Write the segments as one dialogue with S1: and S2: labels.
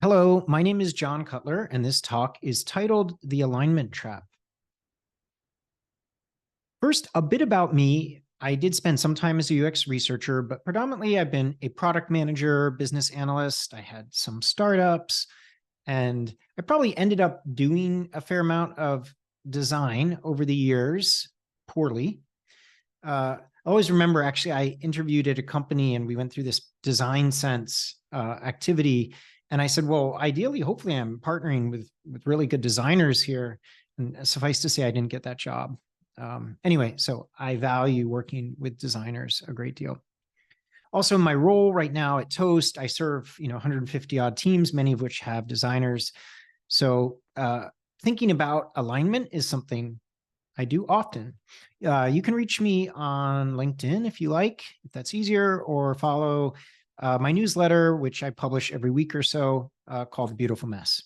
S1: Hello, my name is John Cutler, and this talk is titled The Alignment Trap. First, a bit about me. I did spend some time as a UX researcher, but predominantly I've been a product manager, business analyst. I had some startups, and I probably ended up doing a fair amount of design over the years, poorly. I always remember, actually, I interviewed at a company and we went through this design sense activity. And I said, well, ideally, hopefully I'm partnering with really good designers here. And suffice to say, I didn't get that job. Anyway, so I value working with designers a great deal. Also, my role right now at Toast, I serve 150 odd teams, many of which have designers. So thinking about alignment is something I do often. You can reach me on LinkedIn if you like, if that's easier, or follow my newsletter, which I publish every week or so, called The Beautiful Mess.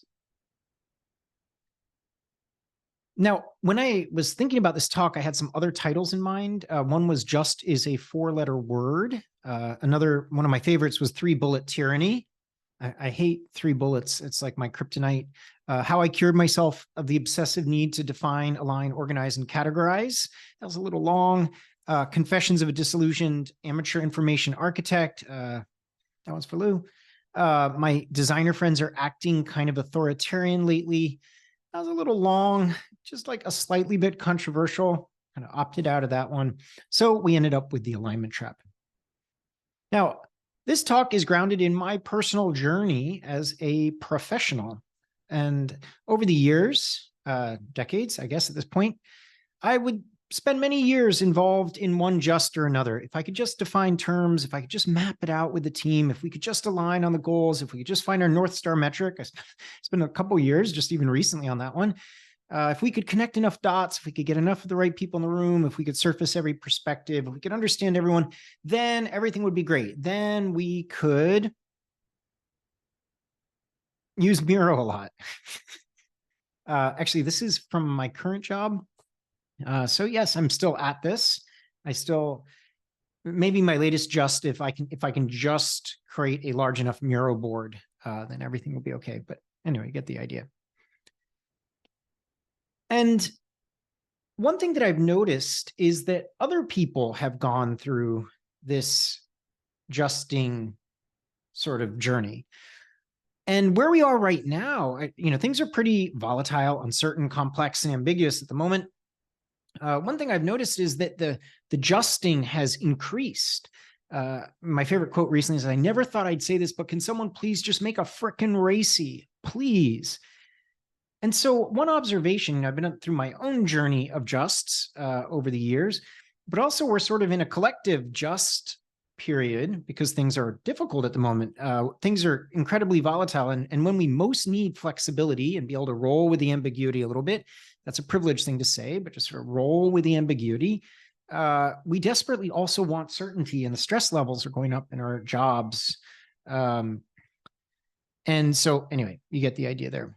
S1: Now, when I was thinking about this talk, I had some other titles in mind. One was Just is a four-letter word. Another one of my favorites was Three Bullet Tyranny. I hate three bullets. It's like my kryptonite. How I cured myself of the obsessive need to define, align, organize, and categorize. That was a little long. Confessions of a Disillusioned Amateur Information Architect. That one's for Lou. My designer friends are acting kind of authoritarian lately. That was a little long, just like a slightly bit controversial. Kind of opted out of that one. So we ended up with the alignment trap. Now, this talk is grounded in my personal journey as a professional. And over the years, decades, I guess at this point, I would spend many years involved in one just or another. If I could just define terms, if I could just map it out with the team, if we could just align on the goals, if we could just find our North Star metric. It's been a couple of years, just even recently on that one. If we could connect enough dots, if we could get enough of the right people in the room, if we could surface every perspective, if we could understand everyone, then everything would be great. Then we could use Miro a lot. Actually, this is from my current job. So yes, I'm still at this. I still, maybe my latest just, if I can just create a large enough Miro board, then everything will be okay. But anyway, you get the idea. And one thing that I've noticed is that other people have gone through this justing sort of journey. And where we are right now, things are pretty volatile, uncertain, complex, and ambiguous at the moment. One thing I've noticed is that the justing has increased. My favorite quote recently is, I never thought I'd say this, but can someone please just make a frickin' racy, please? And so one observation, I've been through my own journey of justs over the years, but also we're sort of in a collective just period because things are difficult at the moment. Things are incredibly volatile. And when we most need flexibility and be able to roll with the ambiguity a little bit, that's a privileged thing to say, but just sort of roll with the ambiguity. We desperately also want certainty, and the stress levels are going up in our jobs. And so anyway, you get the idea there.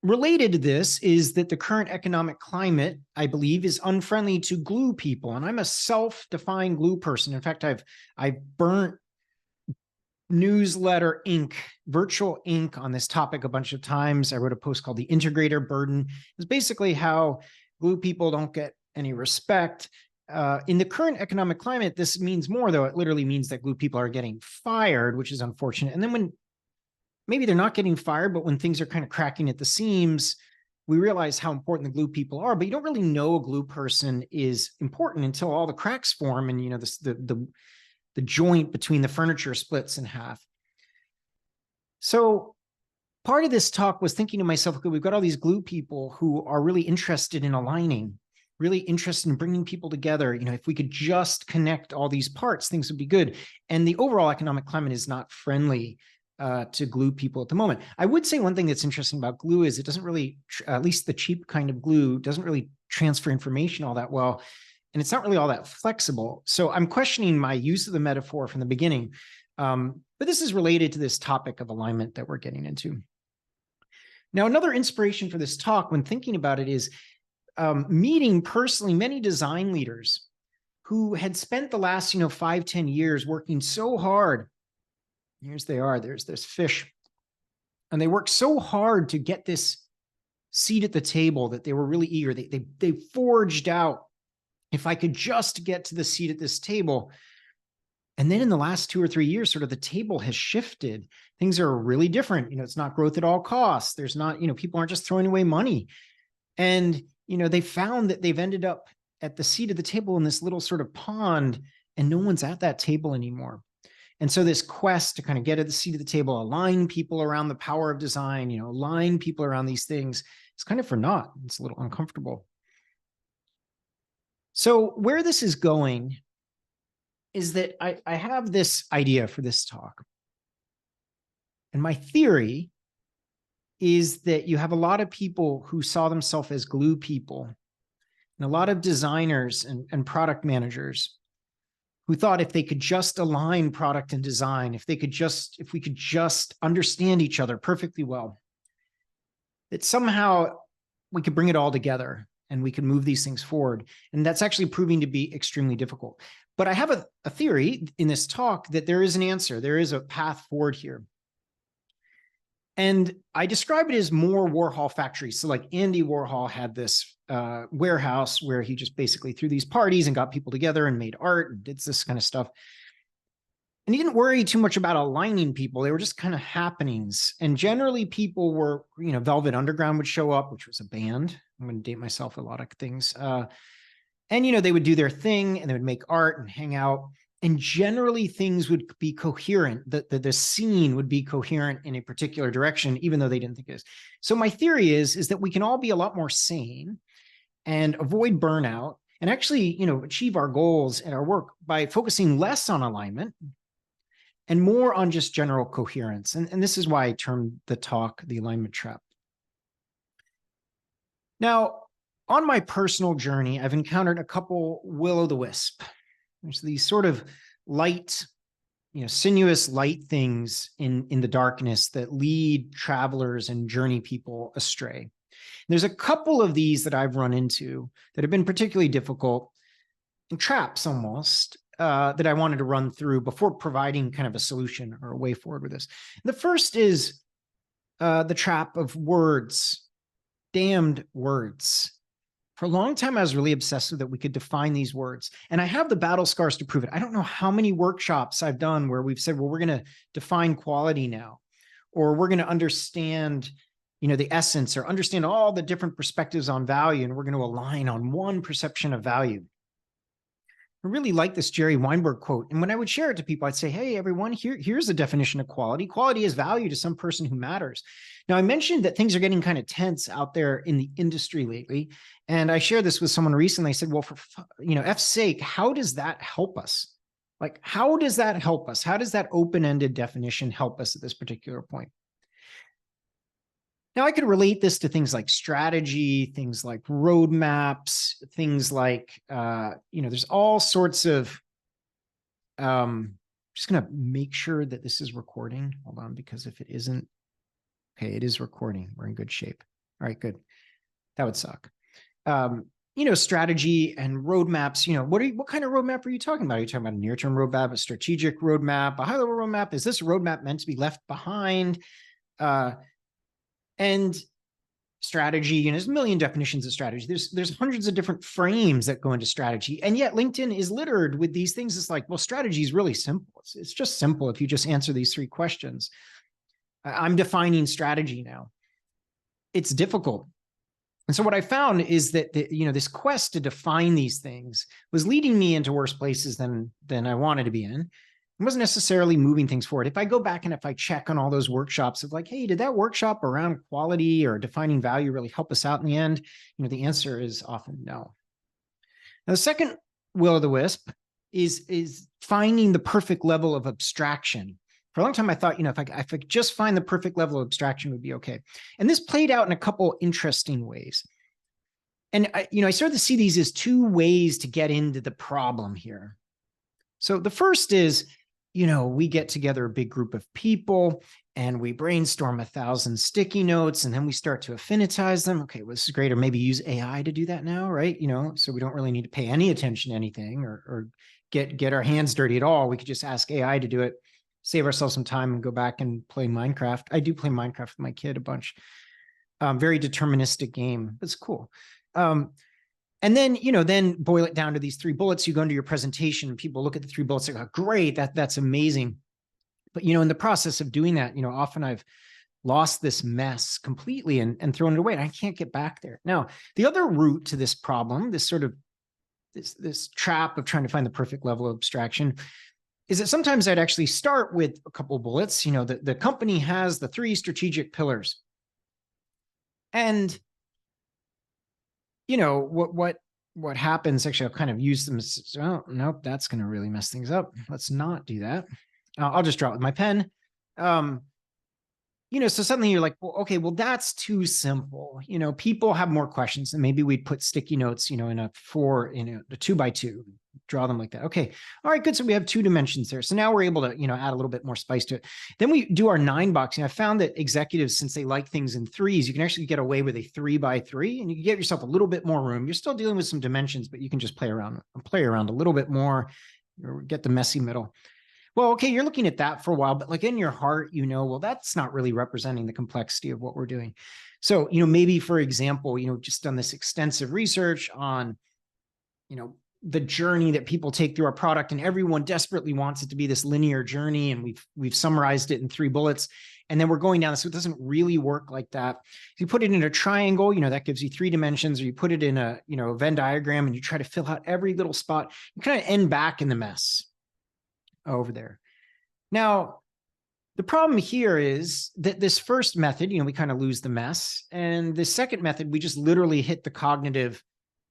S1: Related to this is that the current economic climate, I believe, is unfriendly to glue people. And I'm a self-defined glue person. In fact, I've burnt newsletter ink, virtual ink on this topic a bunch of times. I wrote a post called The Integrator Burden. It's basically how glue people don't get any respect. In the current economic climate, this means more, though. It literally means that glue people are getting fired, which is unfortunate. And then when maybe they're not getting fired, but when things are kind of cracking at the seams, we realize how important the glue people are, but you don't really know a glue person is important until all the cracks form and the joint between the furniture splits in half. So part of this talk was thinking to myself, okay, we've got all these glue people who are really interested in aligning, really interested in bringing people together. If we could just connect all these parts, things would be good. And the overall economic climate is not friendly to glue people at the moment. I would say one thing that's interesting about glue is it doesn't really, at least the cheap kind of glue, doesn't really transfer information all that well. And it's not really all that flexible. So I'm questioning my use of the metaphor from the beginning. But this is related to this topic of alignment that we're getting into. Now, another inspiration for this talk when thinking about it is meeting personally many design leaders who had spent the last 5-10 years working so hard Here's they are. There's this fish. And they worked so hard to get this seat at the table that they were really eager. They forged out, if I could just get to the seat at this table. And then in the last 2 or 3 years, sort of the table has shifted. Things are really different. It's not growth at all costs. There's not, people aren't just throwing away money. And, they found that they've ended up at the seat of the table in this little sort of pond, and no one's at that table anymore. And so this quest to kind of get at the seat of the table, align people around the power of design, align people around these things, it's kind of for naught. It's a little uncomfortable. So where this is going is that I have this idea for this talk. And my theory is that you have a lot of people who saw themselves as glue people, and a lot of designers and product managers who thought if they could just align product and design, if we could just understand each other perfectly well, that somehow we could bring it all together and we could move these things forward. And that's actually proving to be extremely difficult. But I have a theory in this talk that there is an answer. There is a path forward here. And I describe it as more Warhol factories. So like Andy Warhol had this warehouse where he just basically threw these parties and got people together and made art and did this kind of stuff. And he didn't worry too much about aligning people. They were just kind of happenings. And generally people were, Velvet Underground would show up, which was a band. I'm going to date myself a lot of things. And, they would do their thing and they would make art and hang out. And generally things would be coherent. The scene would be coherent in a particular direction, even though they didn't think it is. So my theory is that we can all be a lot more sane and avoid burnout and actually, achieve our goals and our work by focusing less on alignment and more on just general coherence. And this is why I termed the talk the alignment trap. Now, on my personal journey, I've encountered a couple will-o'-the-wisp. There's these sort of light, sinuous light things in the darkness that lead travelers and journey people astray. There's a couple of these that I've run into that have been particularly difficult and traps almost that I wanted to run through before providing kind of a solution or a way forward with this. The first is the trap of words, damned words. For a long time, I was really obsessed with that we could define these words. And I have the battle scars to prove it. I don't know how many workshops I've done where we've said, well, we're going to define quality now, or we're going to understand, the essence, or understand all the different perspectives on value, and we're going to align on one perception of value. I really like this Jerry Weinberg quote. And when I would share it to people, I'd say, hey, everyone, here's the definition of quality. Quality is value to some person who matters. Now, I mentioned that things are getting kind of tense out there in the industry lately. And I shared this with someone recently. I said, well, for F's sake, how does that help us? Like, how does that help us? How does that open-ended definition help us at this particular point? Now, I could relate this to things like strategy, things like roadmaps, things like, there's all sorts of, just going to make sure that this is recording. Hold on, because if it isn't, okay, it is recording. We're in good shape. All right, good. That would suck. Strategy and roadmaps, what kind of roadmap are you talking about? Are you talking about a near-term roadmap, a strategic roadmap, a high-level roadmap? Is this roadmap meant to be left behind? And strategy, there's a million definitions of strategy. There's hundreds of different frames that go into strategy. And yet LinkedIn is littered with these things. It's like, well, strategy is really simple. It's just simple if you just answer these 3 questions. I'm defining strategy now. It's difficult. And so what I found is that this quest to define these things was leading me into worse places than I wanted to be in. It wasn't necessarily moving things forward. If I go back and if I check on all those workshops of like, hey, did that workshop around quality or defining value really help us out in the end? The answer is often no. Now, the second will-o'-the-wisp is finding the perfect level of abstraction. For a long time, I thought, if I could just find the perfect level of abstraction would be okay. And this played out in a couple interesting ways. And I started to see these as 2 ways to get into the problem here. So the first is, we get together a big group of people and we brainstorm 1,000 sticky notes and then we start to affinitize them. Okay, well, this is great. Or maybe use AI to do that now, right? So we don't really need to pay any attention to anything or get our hands dirty at all. We could just ask AI to do it. save ourselves some time and go back and play Minecraft. I do play Minecraft with my kid a bunch. Very deterministic game. It's cool. And then, then boil it down to these 3 bullets. You go into your presentation and people look at the 3 bullets. They go, great, that's amazing. But, in the process of doing that, often I've lost this mess completely and thrown it away. And I can't get back there. Now, the other route to this problem, this sort of this trap of trying to find the perfect level of abstraction, is that sometimes I'd actually start with a couple of bullets. The company has the 3 strategic pillars. And, what happens, actually, I'll kind of use them as, oh, nope, that's going to really mess things up. Let's not do that. I'll just draw it with my pen. So suddenly you're like, well, okay, well, that's too simple. People have more questions, and maybe we'd put sticky notes, in a 2x2, draw them like that. Okay. All right, good. So we have 2 dimensions there. So now we're able to, add a little bit more spice to it. Then we do our 9 box. I found that executives, since they like things in 3s, you can actually get away with a 3x3, and you can give yourself a little bit more room. You're still dealing with some dimensions, but you can just play around a little bit more, or get the messy middle. Well, okay, you're looking at that for a while, but like in your heart, well, that's not really representing the complexity of what we're doing. So, maybe, for example, just done this extensive research on, the journey that people take through our product, and everyone desperately wants it to be this linear journey. And we've summarized it in 3 bullets, and then we're going down. So it doesn't really work like that. If you put it in a triangle, that gives you 3 dimensions, or you put it in a, Venn diagram, and you try to fill out every little spot, you kind of end back in the mess over there. Now, the problem here is that this first method, we kind of lose the mess. And the second method, we just literally hit the cognitive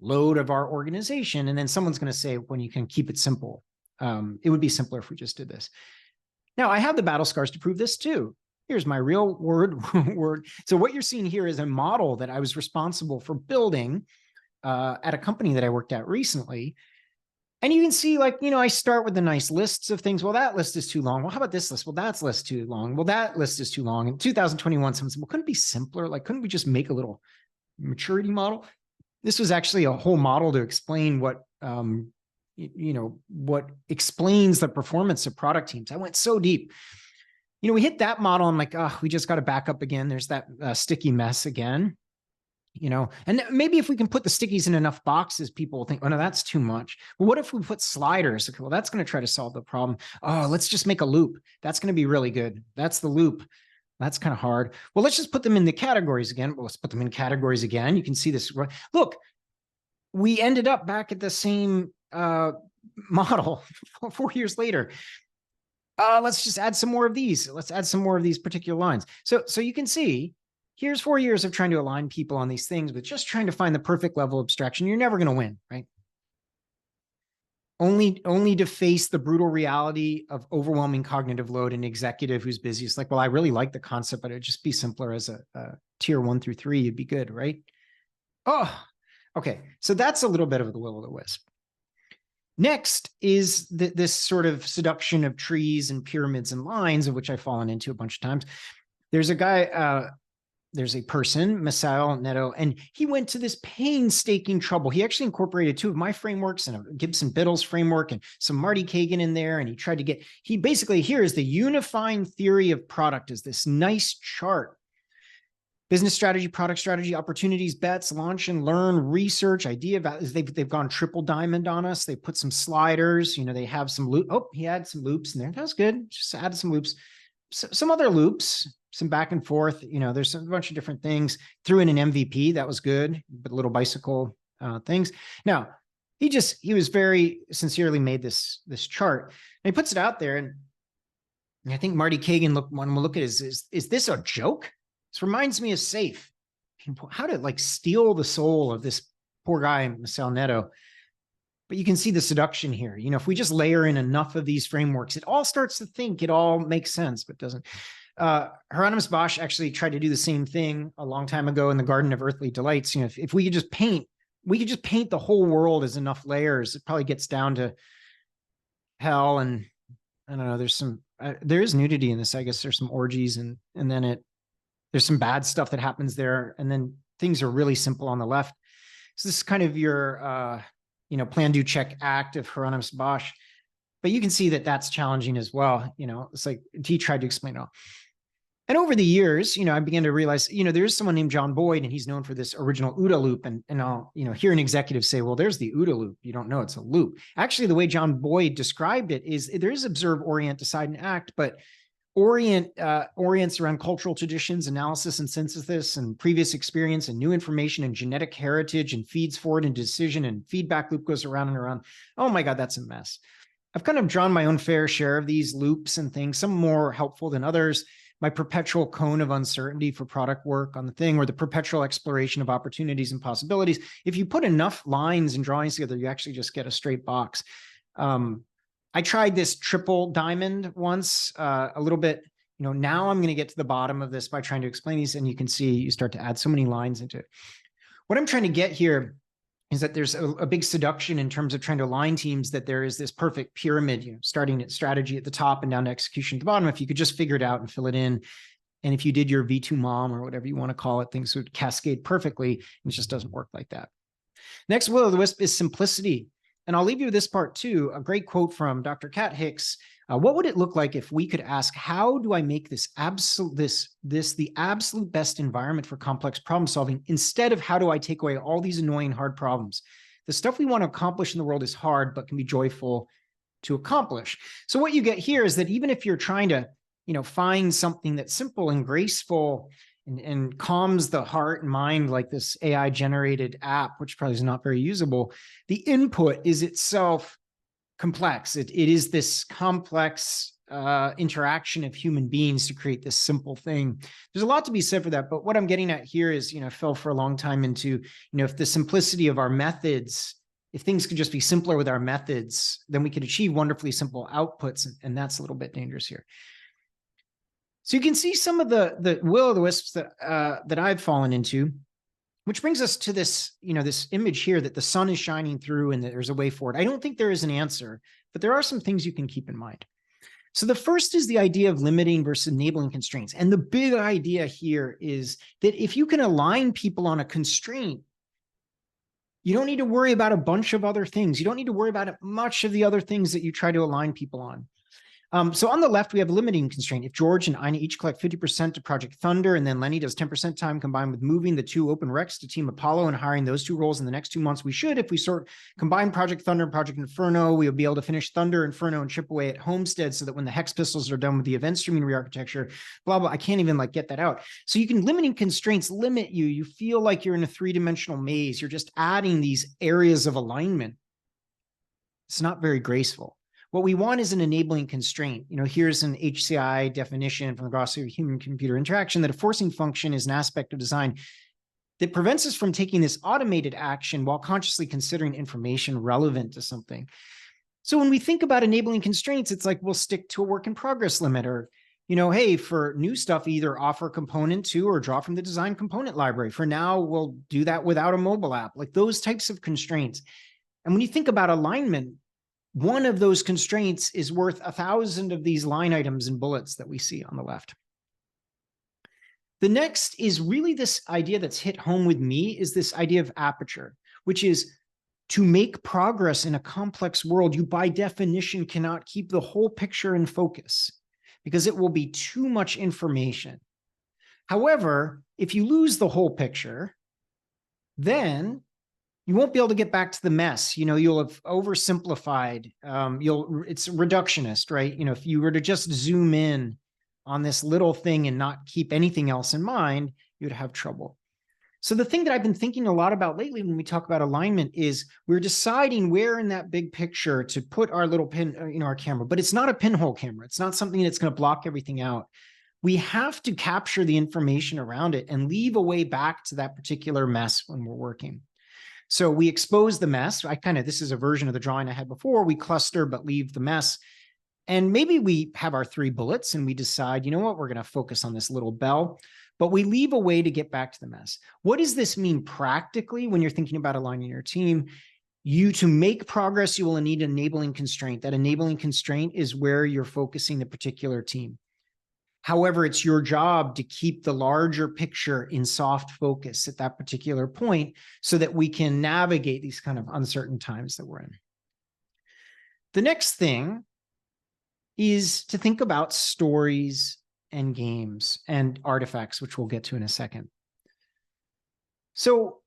S1: load of our organization. And then someone's going to say, when you can keep it simple, it would be simpler if we just did this. Now, I have the battle scars to prove this too. Here's my real word. So what you're seeing here is a model that I was responsible for building at a company that I worked at recently. And you can see, I start with the nice lists of things. Well, that list is too long. Well, how about this list? Well, that's list too long. Well, that list is too long. In 2021, someone said, well, couldn't it be simpler? Couldn't we just make a little maturity model? This was actually a whole model to explain what explains the performance of product teams. I went so deep. We hit that model. I'm like, oh, we just got to back up again. There's that sticky mess again. And maybe if we can put the stickies in enough boxes, people will think, oh, no, that's too much. Well, what if we put sliders? Okay, well, that's going to try to solve the problem. Oh, let's just make a loop. That's going to be really good. That's the loop. That's kind of hard. Well, let's just put them in the categories again. Well, let's put them in categories again. You can see this. Look, we ended up back at the same model 4 years later. Let's just add some more of these. Let's add some more of these particular lines. So you can see, here's 4 years of trying to align people on these things, but just trying to find the perfect level of abstraction. You're never going to win, right? Only to face the brutal reality of overwhelming cognitive load. An executive who's busy is like, well, I really like the concept, but it'd just be simpler as a tier 1 through 3. You'd be good, right? Oh, okay. So that's a little bit of the will-o'-the-wisp. Next is this sort of seduction of trees and pyramids and lines, of which I've fallen into a bunch of times. There's a guy, there's a person, Marcel Neto, and he went to this painstaking trouble. He actually incorporated 2 of my frameworks and a Gibson Biddle's framework and some Marty Kagan in there. And he tried to basically, here is the unifying theory of product, is this nice chart. Business strategy, product strategy, opportunities, bets, launch and learn, research, idea. They've gone triple diamond on us. They put some sliders, they have some loop. Oh, he had some loops in there. That was good. Just added some loops, some other loops, some back and forth. There's a bunch of different things. Threw in an MVP. That was good, but little bicycle things. Now, he was very sincerely made this chart, and he puts it out there. And I think Marty Kagan when we look at it, is this a joke? This reminds me of Safe. How to steal the soul of this poor guy, Marcel Neto. But you can see the seduction here. If we just layer in enough of these frameworks, it all starts to think it all makes sense, but doesn't. Hieronymus Bosch actually tried to do the same thing a long time ago in the Garden of Earthly Delights. If we could just paint the whole world as enough layers, it probably gets down to hell. And I don't know, there is nudity in this. I guess there's some orgies and then there's some bad stuff that happens there. And then things are really simple on the left. So this is kind of your, plan, do, check, act of Hieronymus Bosch. But you can see that that's challenging as well. It's like he tried to explain it all. And over the years, I began to realize, there's someone named John Boyd, and he's known for this original OODA loop. And I'll, hear an executive say, well, there's the OODA loop. You don't know it's a loop. Actually, the way John Boyd described it is there is observe, orient, decide, and act, but orients around cultural traditions, analysis and synthesis, and previous experience, and new information, and genetic heritage, and feeds forward into decision, and feedback loop goes around and around. Oh my God, that's a mess. I've kind of drawn my own fair share of these loops and things, some more helpful than others. My perpetual cone of uncertainty for product work on the thing, or the perpetual exploration of opportunities and possibilities. If you put enough lines and drawings together, you actually just get a straight box. I tried this triple diamond once, a little bit, now I'm going to get to the bottom of this by trying to explain these, and you can see you start to add so many lines into it. What I'm trying to get here is that there's a big seduction in terms of trying to align teams, that there is this perfect pyramid, starting at strategy at the top and down to execution at the bottom. If you could just figure it out and fill it in, and if you did your V2 mom or whatever you want to call it, things would cascade perfectly. And it just doesn't work like that. Next will of the wisp is simplicity. And I'll leave you with this part too, a great quote from Dr. Kat Hicks. What would it look like if we could ask, how do I make this the absolute best environment for complex problem solving, instead of how do I take away all these annoying hard problems? The stuff we want to accomplish in the world is hard, but can be joyful to accomplish. So what you get here is that even if you're trying to, find something that's simple and graceful and calms the heart and mind, like this AI generated app, which probably is not very usable, the input is itself complex. It is this complex interaction of human beings to create this simple thing. There's a lot to be said for that. But what I'm getting at here is, I fell for a long time into, if the simplicity of our methods, if things could just be simpler with our methods, then we could achieve wonderfully simple outputs. And that's a little bit dangerous here. So you can see some of the will o' the wisps that I've fallen into, which brings us to this, this image here that the sun is shining through and that there's a way forward. I don't think there is an answer, but there are some things you can keep in mind. So the first is the idea of limiting versus enabling constraints. And the big idea here is that if you can align people on a constraint, you don't need to worry about a bunch of other things. You don't need to worry about much of the other things that you try to align people on. So on the left, we have a limiting constraint. If George and Ina each collect 50% to Project Thunder, and then Lenny does 10% time combined with moving the 2 open recs to Team Apollo and hiring those 2 roles in the next 2 months, we should, if we combine Project Thunder and Project Inferno, we'll be able to finish Thunder, Inferno, and chip away at Homestead, so that when the hex pistols are done with the event streaming re-architecture, blah, blah, I can't even get that out. So you can, limiting constraints limit you. You feel like you're in a 3-dimensional maze. You're just adding these areas of alignment. It's not very graceful. What we want is an enabling constraint. Here's an HCI definition from the glossary of human-computer interaction, that a forcing function is an aspect of design that prevents us from taking this automated action while consciously considering information relevant to something. So when we think about enabling constraints, it's like we'll stick to a work in progress limit, or, hey, for new stuff, either offer a component to or draw from the design component library. For now, we'll do that without a mobile app, like those types of constraints. And when you think about alignment, one of those constraints is worth 1,000 of these line items and bullets that we see on the left. The next is really this idea that's hit home with me, is this idea of aperture, which is to make progress in a complex world, you by definition cannot keep the whole picture in focus because it will be too much information. However, if you lose the whole picture, then you won't be able to get back to the mess. You'll have oversimplified. It's reductionist, right? If you were to just zoom in on this little thing and not keep anything else in mind, you'd have trouble. So the thing that I've been thinking a lot about lately when we talk about alignment is we're deciding where in that big picture to put our little pin, our camera, but it's not a pinhole camera. It's not something that's going to block everything out. We have to capture the information around it and leave a way back to that particular mess when we're working. So we expose the mess. This is a version of the drawing I had before. We cluster, but leave the mess. And maybe we have our 3 bullets and we decide, you know what, we're going to focus on this little bell, but we leave a way to get back to the mess. What does this mean practically when you're thinking about aligning your team? To make progress, you will need an enabling constraint. That enabling constraint is where you're focusing the particular team. However, it's your job to keep the larger picture in soft focus at that particular point so that we can navigate these kind of uncertain times that we're in. The next thing is to think about stories and games and artifacts, which we'll get to in a second. So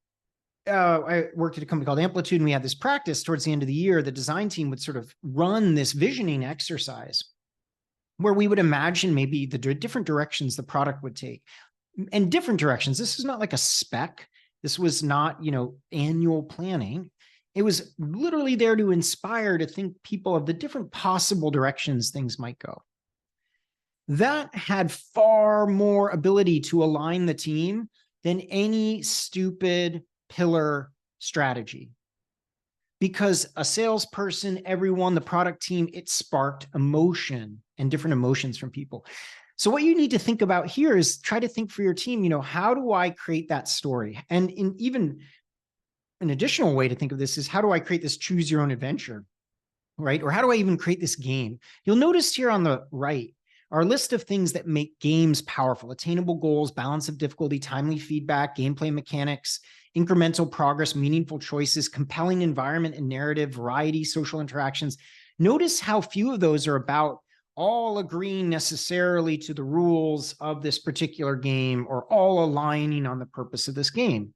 S1: I worked at a company called Amplitude, and we had this practice towards the end of the year. The design team would sort of run this visioning exercise where we would imagine maybe the different directions the product would take, and different directions. This is not like a spec. This was not, annual planning. It was literally there to inspire, to think people of the different possible directions things might go. That had far more ability to align the team than any stupid pillar strategy. Because a salesperson, everyone, the product team, it sparked emotion and different emotions from people. So what you need to think about here is try to think for your team, how do I create that story? And even an additional way to think of this is, how do I create this choose your own adventure, right? Or how do I even create this game? You'll notice here on the right are a list of things that make games powerful: attainable goals, balance of difficulty, timely feedback, gameplay mechanics, incremental progress, meaningful choices, compelling environment and narrative, variety, social interactions. Notice how few of those are about all agreeing necessarily to the rules of this particular game or all aligning on the purpose of this game.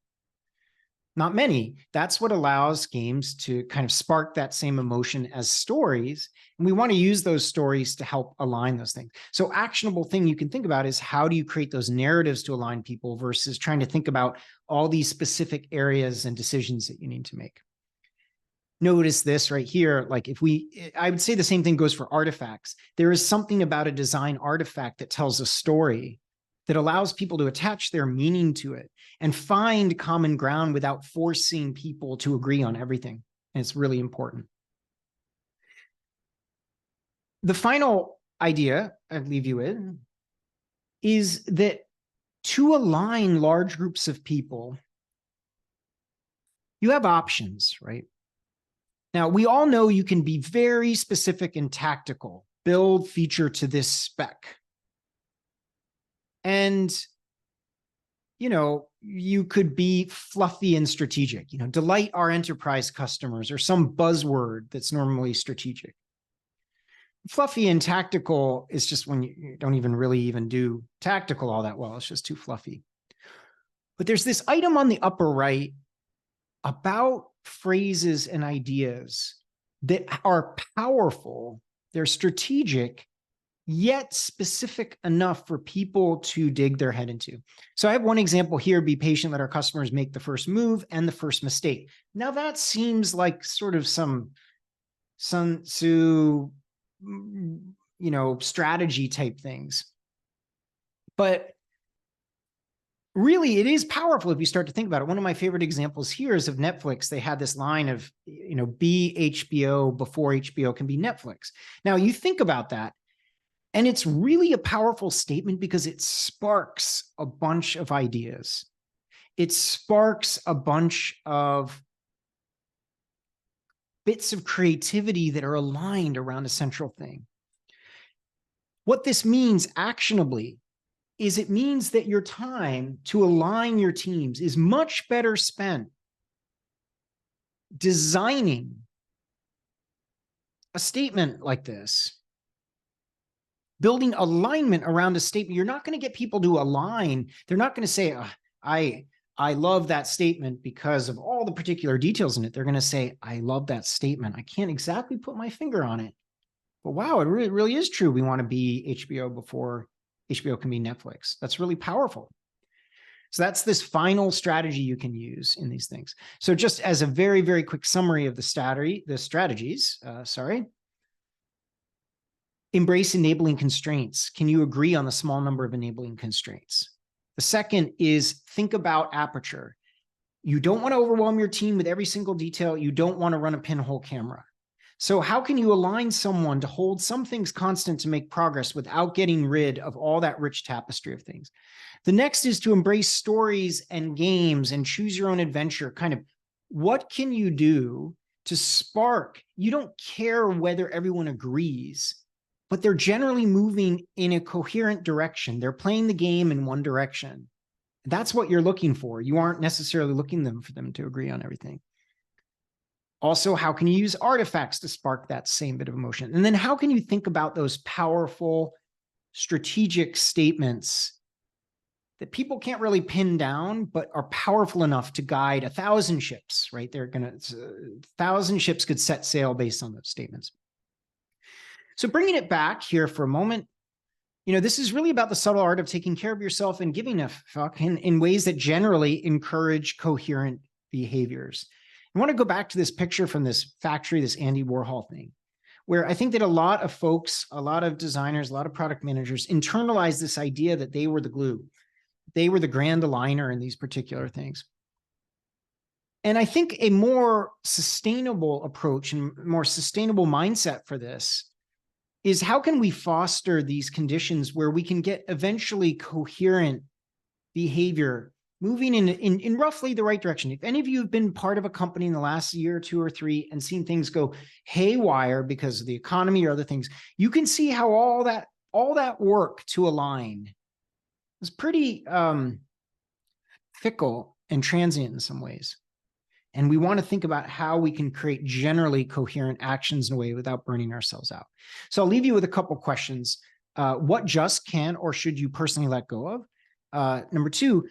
S1: Not many. That's what allows games to kind of spark that same emotion as stories. And we want to use those stories to help align those things. So actionable thing you can think about is, how do you create those narratives to align people versus trying to think about all these specific areas and decisions that you need to make. Notice this right here. Like I would say the same thing goes for artifacts. There is something about a design artifact that tells a story that allows people to attach their meaning to it and find common ground without forcing people to agree on everything. And it's really important. The final idea I'd leave you with is that to align large groups of people, you have options, right? Now, we all know you can be very specific and tactical, build feature to this spec. And, you could be fluffy and strategic, delight our enterprise customers, or some buzzword that's normally strategic. Fluffy and tactical is just when you don't even really do tactical all that well. It's just too fluffy. But there's this item on the upper right about phrases and ideas that are powerful. They're strategic, yet specific enough for people to dig their head into. So I have one example here: be patient, let our customers make the first move and the first mistake. Now that seems like sort of some Sun Tzu, strategy type things. But really, it is powerful if you start to think about it. One of my favorite examples here is of Netflix. They had this line of, be HBO before HBO can be Netflix. Now you think about that, and it's really a powerful statement because it sparks a bunch of ideas. It sparks a bunch of bits of creativity that are aligned around a central thing. What this means actionably is it means that your time to align your teams is much better spent designing a statement like this, building alignment around a statement. You're not going to get people to align. They're not going to say, I love that statement because of all the particular details in it. They're going to say, I love that statement. I can't exactly put my finger on it, but wow, it really is true. We want to be HBO before HBO can be Netflix. That's really powerful. So that's this final strategy you can use in these things. So just as a very, very quick summary of the strategies, embrace enabling constraints. Can you agree on the small number of enabling constraints? The second is think about aperture. You don't want to overwhelm your team with every single detail. You don't want to run a pinhole camera. So how can you align someone to hold some things constant to make progress without getting rid of all that rich tapestry of things? The next is to embrace stories and games and choose your own adventure. Kind of, what can you do to spark? You don't care whether everyone agrees, but they're generally moving in a coherent direction. They're playing the game in one direction. That's what you're looking for. You aren't necessarily looking for them to agree on everything. Also, how can you use artifacts to spark that same bit of emotion? And then how can you think about those powerful strategic statements that people can't really pin down, but are powerful enough to guide 1,000 ships, right? They're going to, 1,000 ships could set sail based on those statements. So bringing it back here for a moment, this is really about the subtle art of taking care of yourself and giving a fuck in ways that generally encourage coherent behaviors. I want to go back to this picture from this factory, this Andy Warhol thing, where I think that a lot of folks, a lot of designers, a lot of product managers internalize this idea that they were the glue. They were the grand aligner in these particular things. And I think a more sustainable approach and more sustainable mindset for this is how can we foster these conditions where we can get eventually coherent behavior moving in roughly the right direction. If any of you have been part of a company in the last year or 2 or 3 and seen things go haywire because of the economy or other things, you can see how all that work to align is pretty fickle and transient in some ways. And we want to think about how we can create generally coherent actions in a way without burning ourselves out. So I'll leave you with a couple questions. What just can or should you personally let go of? Number 2,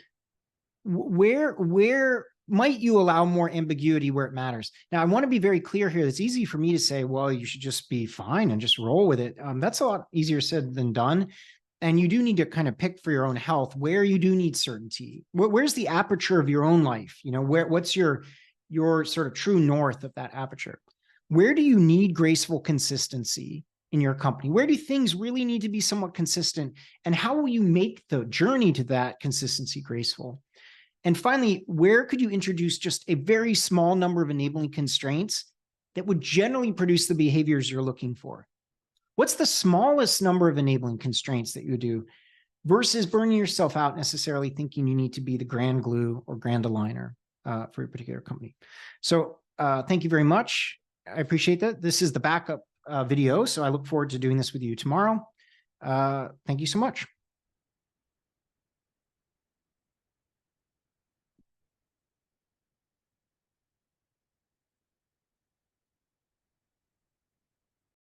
S1: where might you allow more ambiguity where it matters? Now, I want to be very clear here. It's easy for me to say, well, you should just be fine and just roll with it. That's a lot easier said than done. And you do need to kind of pick for your own health where you do need certainty. Where's the aperture of your own life? What's your sort of true north of that aperture? Where do you need graceful consistency in your company? Where do things really need to be somewhat consistent? And how will you make the journey to that consistency graceful? And finally, where could you introduce just a very small number of enabling constraints that would generally produce the behaviors you're looking for? What's the smallest number of enabling constraints that you do versus burning yourself out necessarily thinking you need to be the grand glue or grand aligner for your particular company? So thank you very much. I appreciate that. This is the backup video, so I look forward to doing this with you tomorrow. Thank you so much.